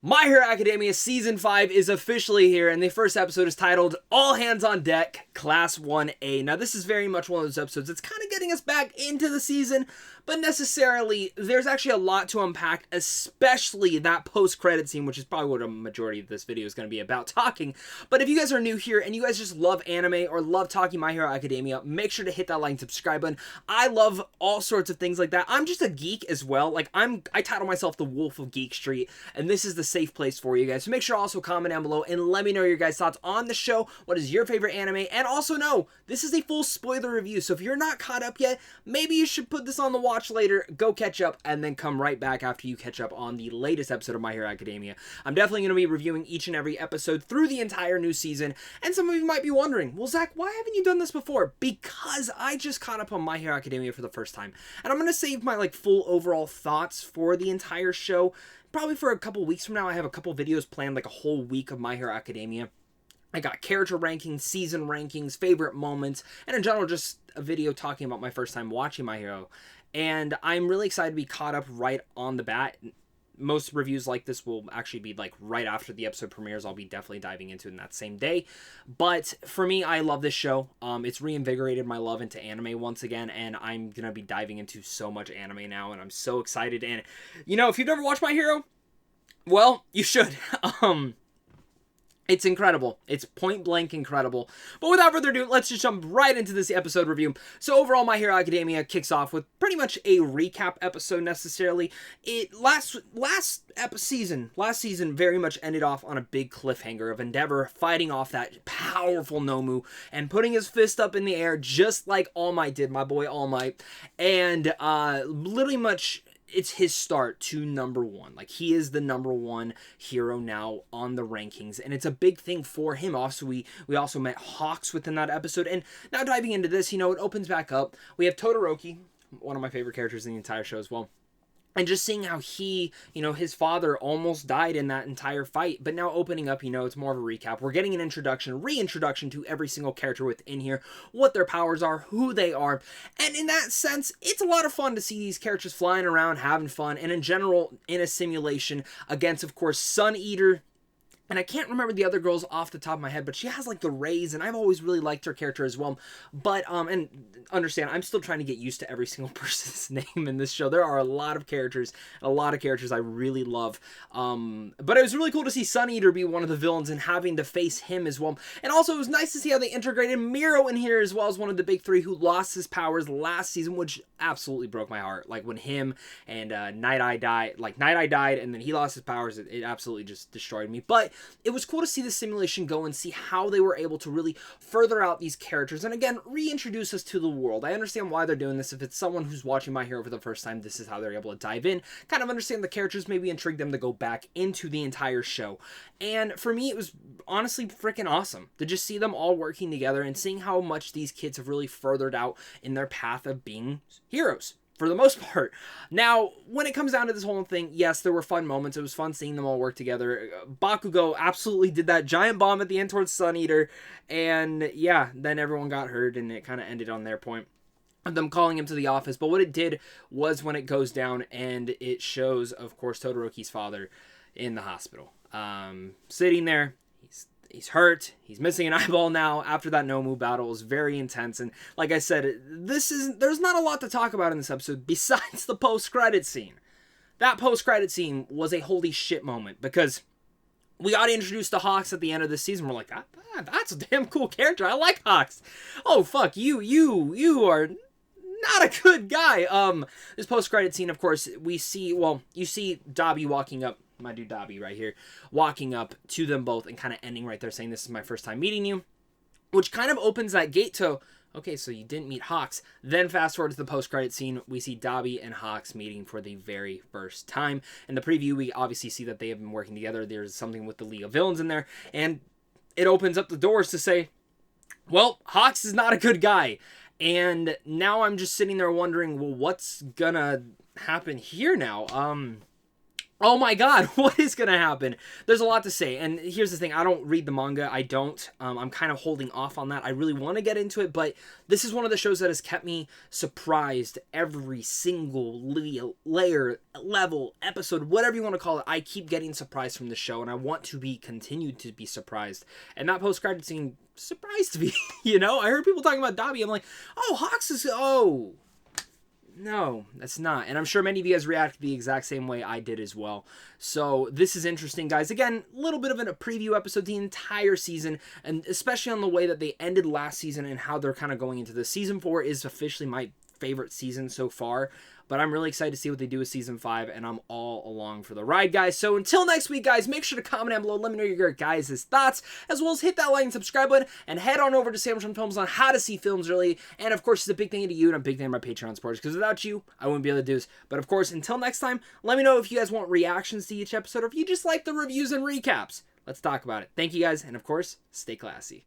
My Hero Academia Season 5 is officially here, and the first episode is titled All Hands on Deck, Class 1A. Now, this is very much one of those episodes that's kind of getting us back into the season, but necessarily, there's actually a lot to unpack, especially that post-credit scene, which is probably what a majority of this video is going to be about talking. But if you guys are new here, and you guys just love anime, or love talking My Hero Academia, make sure to hit that like and subscribe button. I love all sorts of things like that. I'm just a geek as well. Like, I title myself the Wolf of Geek Street, and this is the safe place for you guys. So make sure to also comment down below and let me know your guys' thoughts on the show. What is your favorite anime? And also know, this is a full spoiler review, so if you're not caught up yet, maybe you should put this on the watch later, go catch up, and then come right back after you catch up on the latest episode of My Hero Academia. I'm definitely going to be reviewing each and every episode through the entire new season, and some of you might be wondering, well, Zach, why haven't you done this before? Because I just caught up on My Hero Academia for the first time, and I'm going to save my full overall thoughts for the entire show. Probably for a couple weeks from now. I have a couple videos planned, like a whole week of My Hero Academia. I got character rankings, season rankings, favorite moments, and in general, just a video talking about my first time watching My Hero. And I'm really excited to be caught up right on the bat. Most reviews like this will actually be right after the episode premieres. I'll be definitely diving into it in that same day. But for me, I love this show. It's reinvigorated my love into anime once again, and I'm going to be diving into so much anime now, and I'm so excited. And, if you've never watched My Hero, well, you should. It's incredible. It's point blank incredible. But without further ado, let's just jump right into this episode review. So overall, My Hero Academia kicks off with pretty much a recap episode necessarily. Last season very much ended off on a big cliffhanger of Endeavor fighting off that powerful Nomu and putting his fist up in the air just like All Might did, my boy All Might. And literally much... it's his start to number one. He is the number one hero now on the rankings, and it's a big thing for him. Also, we also met Hawks within that episode, and now diving into this, it opens back up. We have Todoroki, one of my favorite characters in the entire show as well. And just seeing how he, his father almost died in that entire fight. But now opening up, it's more of a recap. We're getting an reintroduction to every single character within here, what their powers are, who they are. And in that sense, it's a lot of fun to see these characters flying around, having fun. And in general, in a simulation against, of course, Sun Eater. And I can't remember the other girls off the top of my head, but she has the rays, and I've always really liked her character as well. But, and understand, I'm still trying to get used to every single person's name in this show. There are a lot of characters I really love. But it was really cool to see Sun Eater be one of the villains and having to face him as well. And also, it was nice to see how they integrated Miro in here as well as one of the big three who lost his powers last season, which absolutely broke my heart. When him and Night Eye died, Night Eye died, and then he lost his powers, it absolutely just destroyed me. But it was cool to see the simulation go and see how they were able to really further out these characters and again reintroduce us to the world. I understand why they're doing this. If it's someone who's watching My Hero for the first time, this is how they're able to dive in, kind of understand the characters, maybe intrigue them to go back into the entire show. And for me, it was honestly freaking awesome to just see them all working together and seeing how much these kids have really furthered out in their path of being heroes, for the most part. Now, when it comes down to this whole thing, yes, there were fun moments. It was fun seeing them all work together. Bakugo absolutely did that giant bomb at the end towards Sun Eater. And yeah, then everyone got hurt and it kind of ended on their point of them calling him to the office. But what it did was when it goes down and it shows, of course, Todoroki's father in the hospital. Sitting there. He's hurt. He's missing an eyeball now after that Nomu battle. It was very intense. And like I said, there's not a lot to talk about in this episode besides the post-credit scene. That post-credit scene was a holy shit moment because we got introduced to Hawks at the end of the season. We're like, that's a damn cool character. I like Hawks. Oh, fuck, you are not a good guy. This post-credit scene, of course, you see DABI walking up. My dude DABI right here, walking up to them both and kind of ending right there saying, this is my first time meeting you, which kind of opens that gate to, okay, so you didn't meet Hawks. Then fast forward to the post-credit scene, we see DABI and Hawks meeting for the very first time. In the preview, we obviously see that they have been working together. There's something with the League of Villains in there, and it opens up the doors to say, well, Hawks is not a good guy. And now I'm just sitting there wondering, well, what's gonna happen here now? Oh my god, what is gonna happen? There's a lot to say, and here's the thing, I don't read the manga, I don't. I'm kind of holding off on that. I really want to get into it, but this is one of the shows that has kept me surprised every single layer, level, episode, whatever you want to call it. I keep getting surprised from the show, and I want to be continued to be surprised. And that post-credit scene surprised me, you know? I heard people talking about DABI, I'm like, oh, Hawks is, oh... No, that's not. And I'm sure many of you guys reacted the exact same way I did as well. So this is interesting, guys. Again, a little bit of a preview episode, the entire season, and especially on the way that they ended last season and how they're kind of going into this. Season 4 is officially my favorite season so far, but I'm really excited to see what they do with Season 5, and I'm all along for the ride, guys. So until next week, guys, make sure to comment down below, let me know your guys' thoughts, as well as hit that like and subscribe button, and head on over to Samson Films on how to see films early, and of course, it's a big thing to you, and a big thing to my Patreon supporters, because without you, I wouldn't be able to do this. But of course, until next time, let me know if you guys want reactions to each episode, or if you just like the reviews and recaps. Let's talk about it. Thank you, guys, and of course, stay classy.